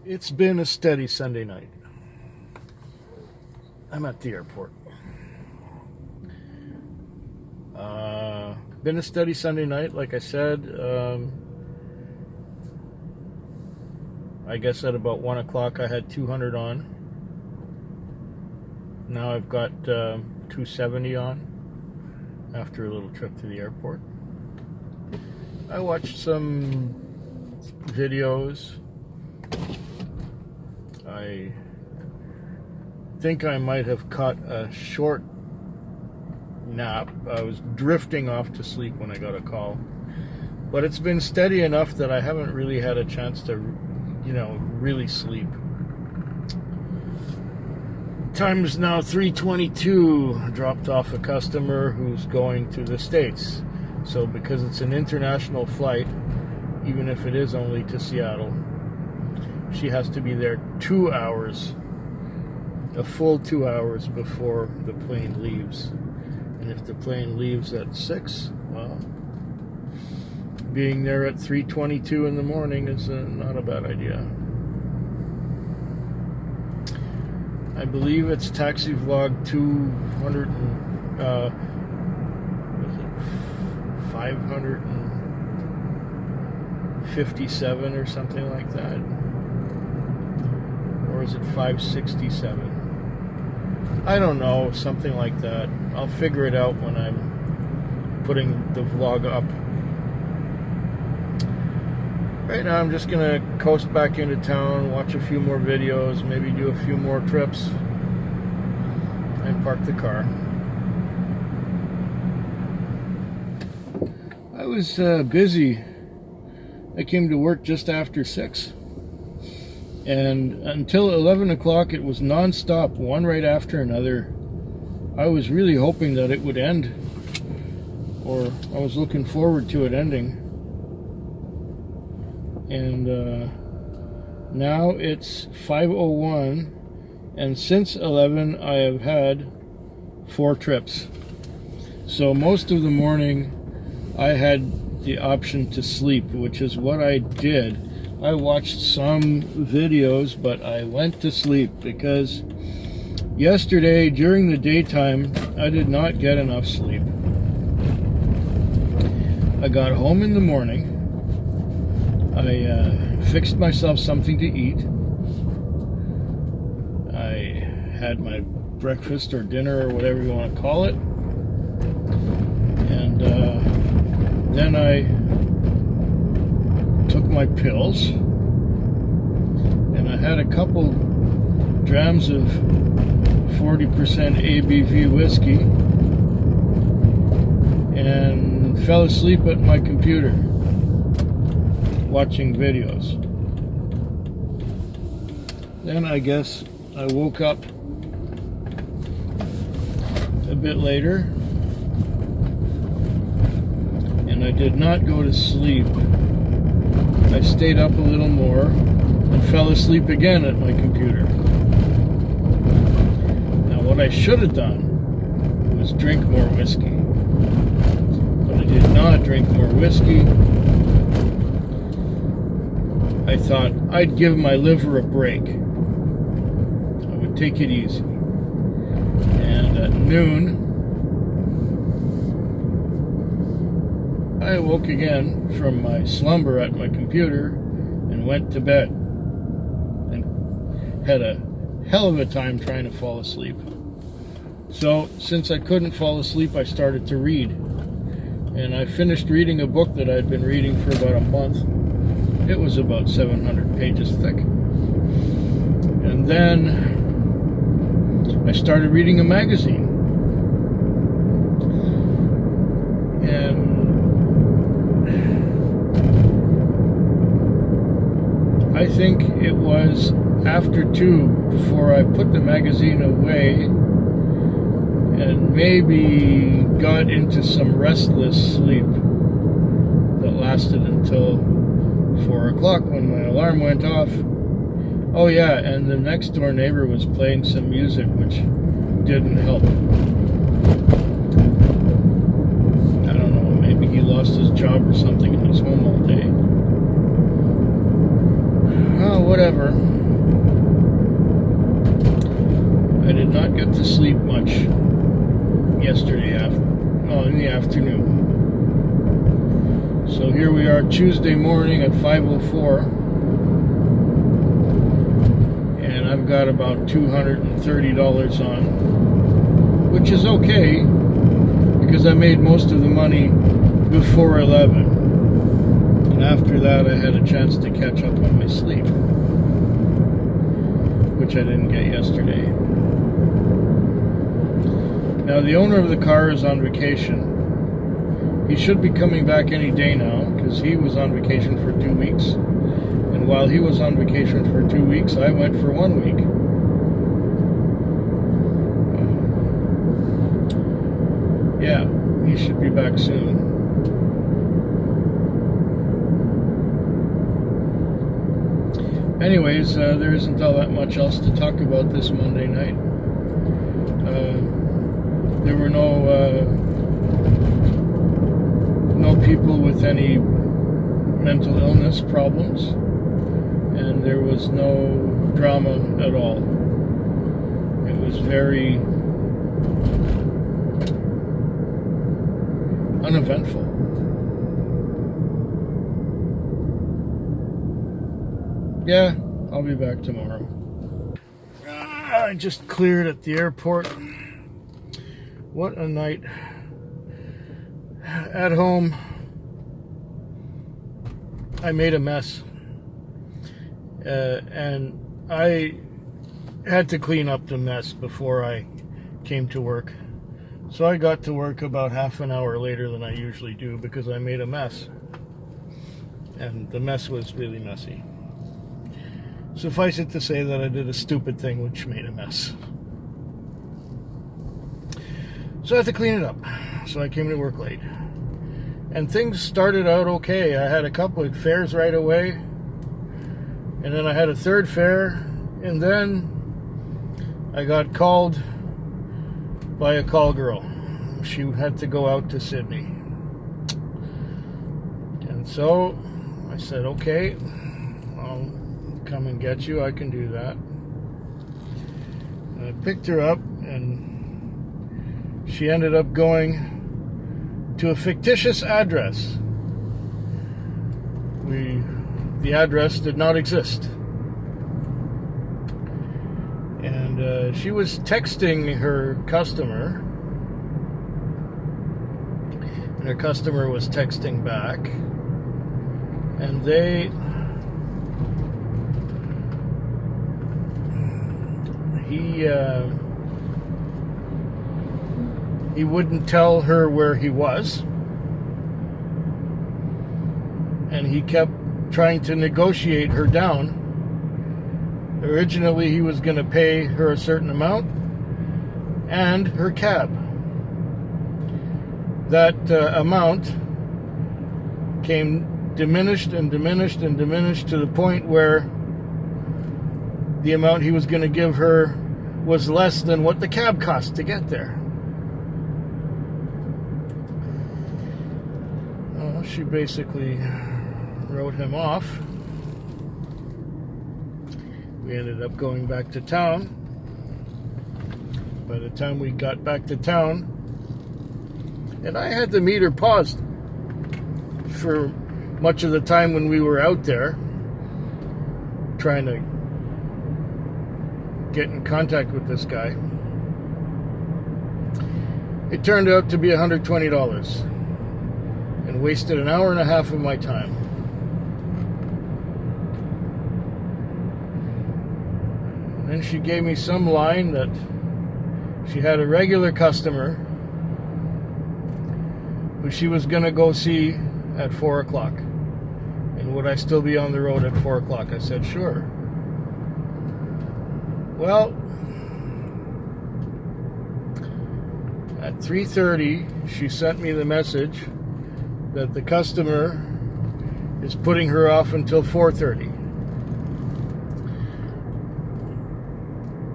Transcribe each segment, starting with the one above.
It's been a steady Sunday night. I'm at the airport. Been a steady Sunday night, like I said. I guess at about 1 o'clock I had 200 on. Now I've got 270 on after a little trip to the airport. I watched some videos. I think I might have caught a short nap. I was drifting off to sleep when I got a call. But it's been steady enough that I haven't really had a chance to, really sleep. Time is now 3:22. I dropped off a customer who's going to the States. So because it's an international flight, even if it is only to Seattle, she has to be there 2 hours, a full 2 hours before the plane leaves. And if the plane leaves at 6, well, being there at 3:22 in the morning is not a bad idea. I believe it's taxi vlog 557 or something like that. Or is it 567? I don't know, something like that. I'll figure it out when I'm putting the vlog up. Right now I'm just gonna coast back into town, watch a few more videos, maybe do a few more trips, and park the car. I was busy. I came to work just after 6. And until 11 o'clock, it was non-stop, one right after another. I was really hoping that it would end, or I was looking forward to it ending. And now it's 5:01, and since 11, I have had 4 trips. So most of the morning, I had the option to sleep, which is what I did. I watched some videos, but I went to sleep because yesterday during the daytime I did not get enough sleep. I got home in the morning. I fixed myself something to eat. I had my breakfast or dinner or whatever you want to call it. And then I took my pills, and I had a couple drams of 40% ABV whiskey, and fell asleep at my computer watching videos. Then I guess I woke up a bit later, and I did not go to sleep. I stayed up a little more and fell asleep again at my computer. Now what I should have done was drink more whiskey. But I did not drink more whiskey. I thought I'd give my liver a break. I would take it easy. And at noon, I awoke again from my slumber at my computer and went to bed and had a hell of a time trying to fall asleep. So since I couldn't fall asleep, I started to read, and I finished reading a book that I'd been reading for about a month. It was about 700 pages thick. And then I started reading a magazine, and I think it was after 2 before I put the magazine away and maybe got into some restless sleep that lasted until 4 o'clock when my alarm went off. Oh yeah, and the next door neighbor was playing some music which didn't help. I don't know, maybe he lost his job or something and was home all day. Oh whatever. I did not get to sleep much yesterday in the afternoon. So here we are Tuesday morning at 5:04, and I've got about $230 on, which is okay because I made most of the money before 11. And after that I had a chance to catch up on my sleep, which I didn't get yesterday. Now the owner of the car is on vacation. He should be coming back any day now because he was on vacation for 2 weeks. And while he was on vacation for 2 weeks, I went for 1 week. Yeah, he should be back soon. Anyways, there isn't all that much else to talk about this Monday night. There were no people with any mental illness problems, and there was no drama at all. It was very uneventful. Yeah, I'll be back tomorrow. I just cleared at the airport. What a night. At home, I made a mess. And I had to clean up the mess before I came to work. So I got to work about half an hour later than I usually do because I made a mess. And the mess was really messy. Suffice it to say that I did a stupid thing which made a mess. So I had to clean it up. So I came to work late. And things started out okay. I had a couple of fares right away. And then I had a third fare. And then I got called by a call girl. She had to go out to Sydney. And so I said, okay, I'll come and get you. I can do that. And I picked her up, and she ended up going to a fictitious address. The address did not exist. And she was texting her customer, and her customer was texting back, and he wouldn't tell her where he was, and he kept trying to negotiate her down. Originally, he was going to pay her a certain amount and her cab. That amount came diminished and diminished and diminished to the point where the amount he was going to give her was less than what the cab cost to get there. Well, she basically wrote him off. We ended up going back to town. By the time we got back to town, and I had the meter paused for much of the time when we were out there trying to get in contact with this guy. It turned out to be $120 and wasted an hour and a half of my time. Then she gave me some line that she had a regular customer who she was going to go see at 4 o'clock. And would I still be on the road at 4 o'clock? I said, sure. Well, at 3:30, she sent me the message that the customer is putting her off until 4:30.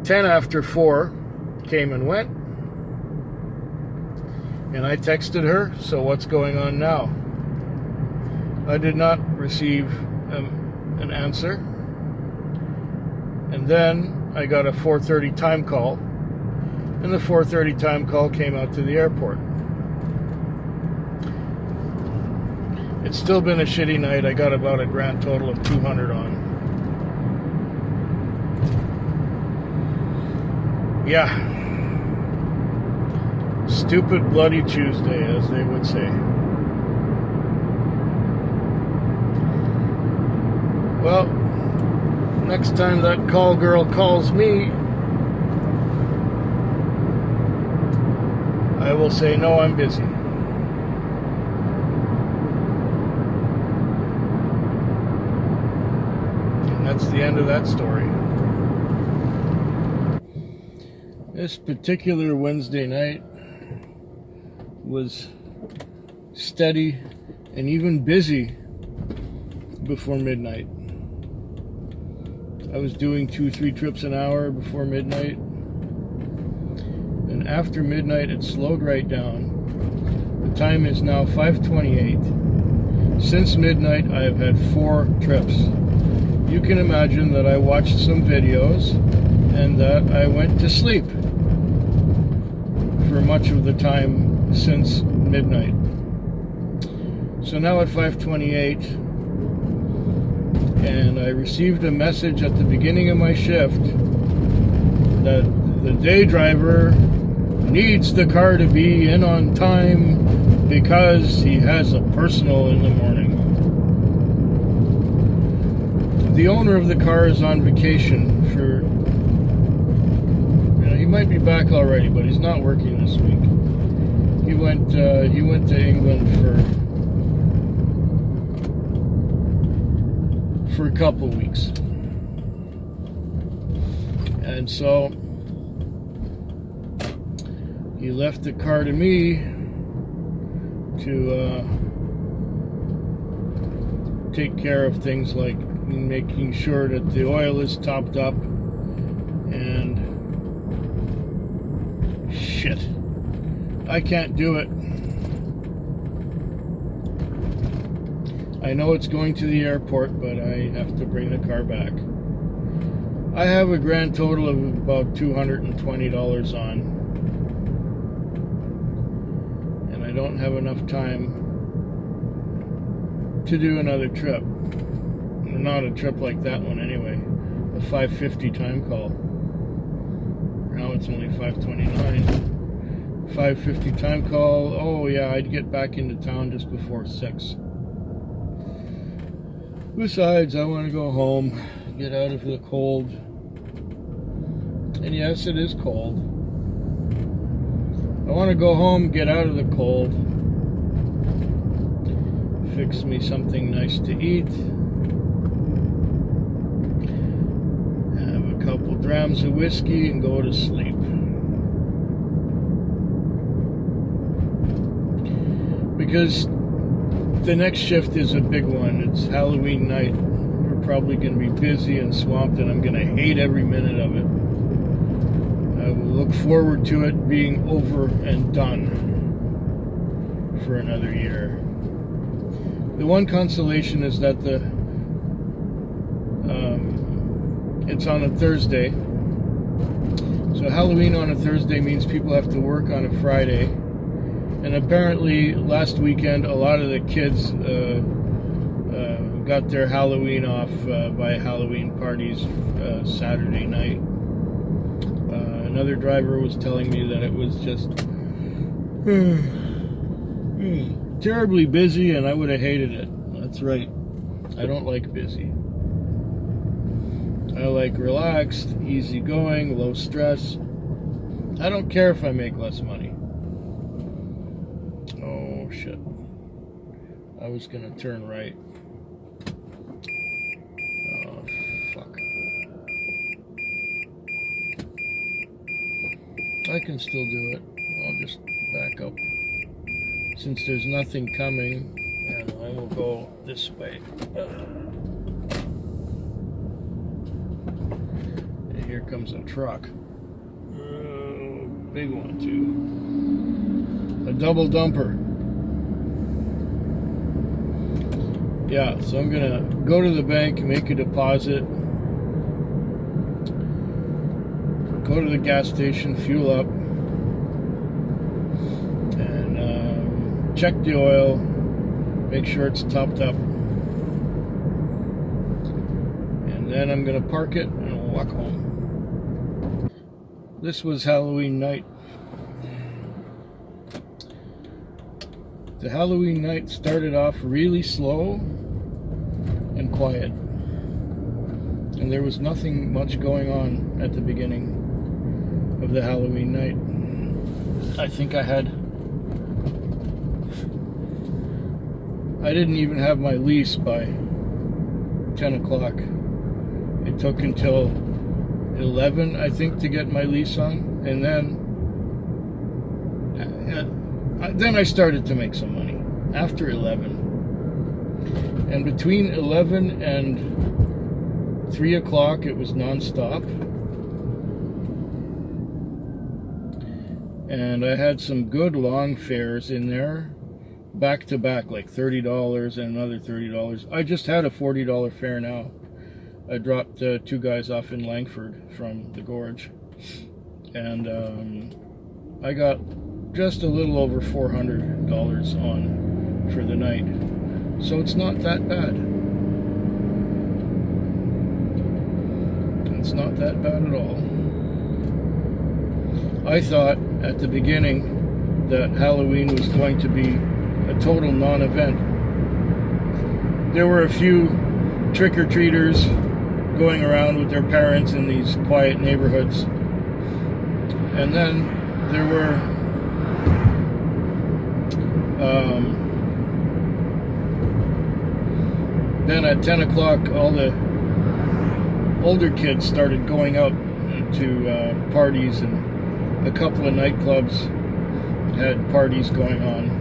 10 after 4 came and went, and I texted her, so what's going on now? I did not receive an answer. And then I got a 4:30 time call, and the 4:30 time call came out to the airport. It's still been a shitty night. I got about a grand total of 200 on. Yeah. Stupid bloody Tuesday, as they would say. Well, next time that call girl calls me, I will say, no, I'm busy. And that's the end of that story. This particular Wednesday night was steady and even busy before midnight. I was doing 2-3 trips an hour before midnight. And after midnight, it slowed right down. The time is now 5:28. Since midnight, I have had 4 trips. You can imagine that I watched some videos and that I went to sleep for much of the time since midnight. So now at 5:28, and I received a message at the beginning of my shift that the day driver needs the car to be in on time because he has a personal in the morning. The owner of the car is on vacation for, he might be back already, but he's not working this week. He went to England for a couple weeks. And so he left the car to me to take care of things like making sure that the oil is topped up and shit. I can't do it. I know it's going to the airport, but I have to bring the car back. I have a grand total of about $220 on. And I don't have enough time to do another trip. Not a trip like that one anyway. A 5:50 time call. Now it's only 5:29. 5:50 time call. Oh yeah, I'd get back into town just before 6. Besides, I want to go home, get out of the cold. And yes, it is cold. I want to go home, get out of the cold, fix me something nice to eat, have a couple drams of whiskey, and go to sleep. Because the next shift is a big one. It's Halloween night. We're probably going to be busy and swamped, and I'm going to hate every minute of it. I will look forward to it being over and done for another year. The one consolation is that it's on a Thursday. So Halloween on a Thursday means people have to work on a Friday. And apparently last weekend a lot of the kids got their Halloween off by Halloween parties Saturday night. Another driver was telling me that it was just terribly busy, and I would have hated it. That's right. I don't like busy. I like relaxed, easygoing, low stress. I don't care if I make less money. Oh shit. I was gonna turn right. Oh fuck. I can still do it. I'll just back up. Since there's nothing coming, and I will go this way. And here comes a truck. Big one too. A double dumper. Yeah, so I'm gonna go to the bank, make a deposit, go to the gas station, fuel up, and check the oil, make sure it's topped up, and then I'm gonna park it and walk home. This was Halloween night. The Halloween night started off really slow and quiet, and there was nothing much going on at the beginning of the Halloween night. I think I didn't even have my lease by 10 o'clock. It took until 11, I think, to get my lease on, and then I started to make some money after 11. And between 11 and 3 o'clock, it was non-stop. And I had some good long fares in there, back to back, like $30 and another $30. I just had a $40 fare now. I dropped 2 guys off in Langford from the Gorge, and I got just a little over $400 on for the night. So it's not that bad. It's not that bad at all. I thought at the beginning that Halloween was going to be a total non-event. There were a few trick-or-treaters going around with their parents in these quiet neighborhoods. And then there were then at 10 o'clock, all the older kids started going out to parties, and a couple of nightclubs had parties going on.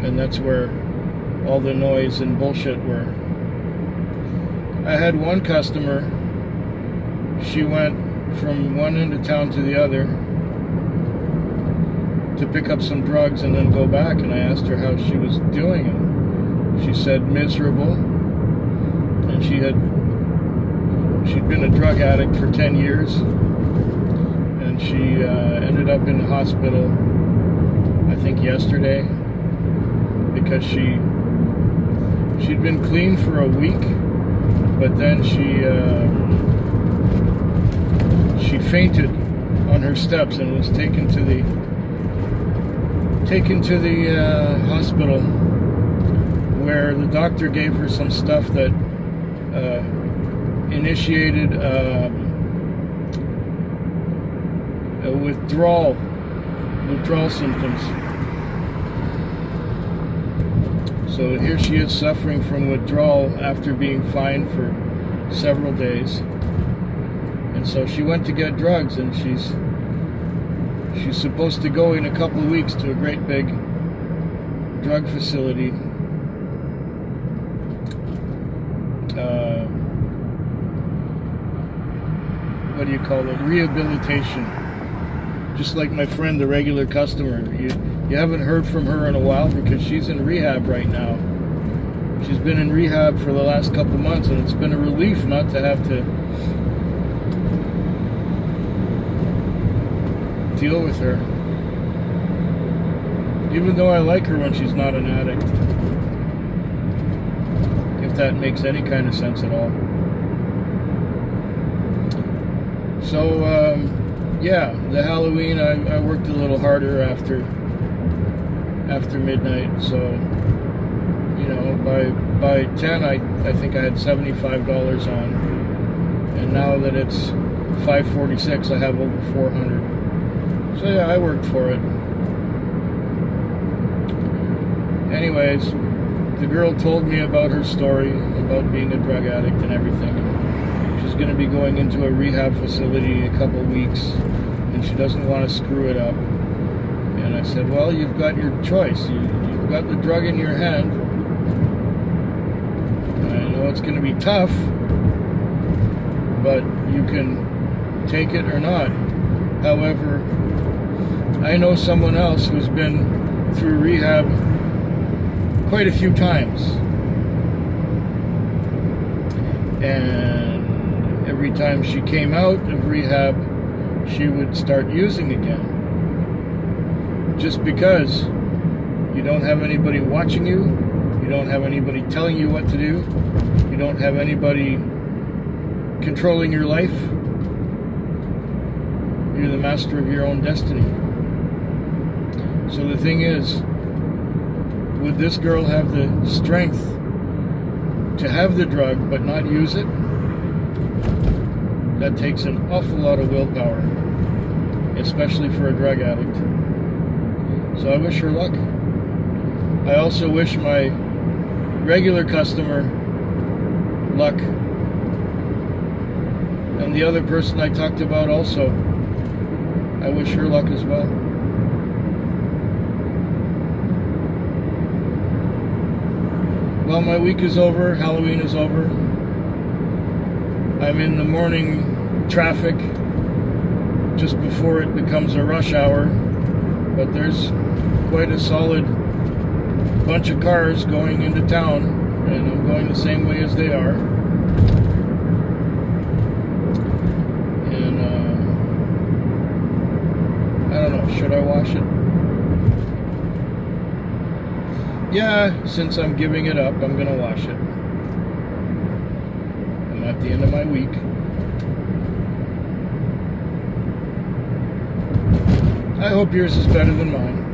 And that's where all the noise and bullshit were. I had one customer, she went from one end of town to the other to pick up some drugs and then go back, and I asked her how she was doing, and she said miserable, and she'd been a drug addict for 10 years, and she ended up in the hospital, I think yesterday, because she'd been clean for a week, but then she fainted on her steps and was taken to the hospital, where the doctor gave her some stuff that initiated withdrawal symptoms. So here she is suffering from withdrawal after being fined for several days. And so she went to get drugs, and she's supposed to go in a couple of weeks to a great big drug facility. What do you call it? Rehabilitation. Just like my friend, the regular customer. You haven't heard from her in a while because she's in rehab right now. She's been in rehab for the last couple months, and it's been a relief not to have to deal with her. Even though I like her when she's not an addict. If that makes any kind of sense at all. So, yeah, the Halloween, I worked a little harder after midnight, so, you know, by 10, I think I had $75 on, and now that it's 5:46, I have over 400. So yeah, I worked for it. Anyways, the girl told me about her story, about being a drug addict and everything. She's going to be going into a rehab facility in a couple of weeks, and she doesn't want to screw it up. And I said, well, you've got your choice. You've got the drug in your hand. I know it's going to be tough, but you can take it or not. However, I know someone else who's been through rehab quite a few times. And every time she came out of rehab, she would start using again. Just because you don't have anybody watching you, you don't have anybody telling you what to do, you don't have anybody controlling your life. You're the master of your own destiny. So the thing is, would this girl have the strength to have the drug but not use it? That takes an awful lot of willpower, especially for a drug addict. So I wish her luck. I also wish my regular customer luck. And the other person I talked about also, I wish her luck as well. Well, my week is over. Halloween is over. I'm in the morning traffic just before it becomes a rush hour. But there's quite a solid bunch of cars going into town, and I'm going the same way as they are. And I don't know, should I wash it? Yeah, since I'm giving it up, I'm gonna wash it. I'm at the end of my week. I hope yours is better than mine.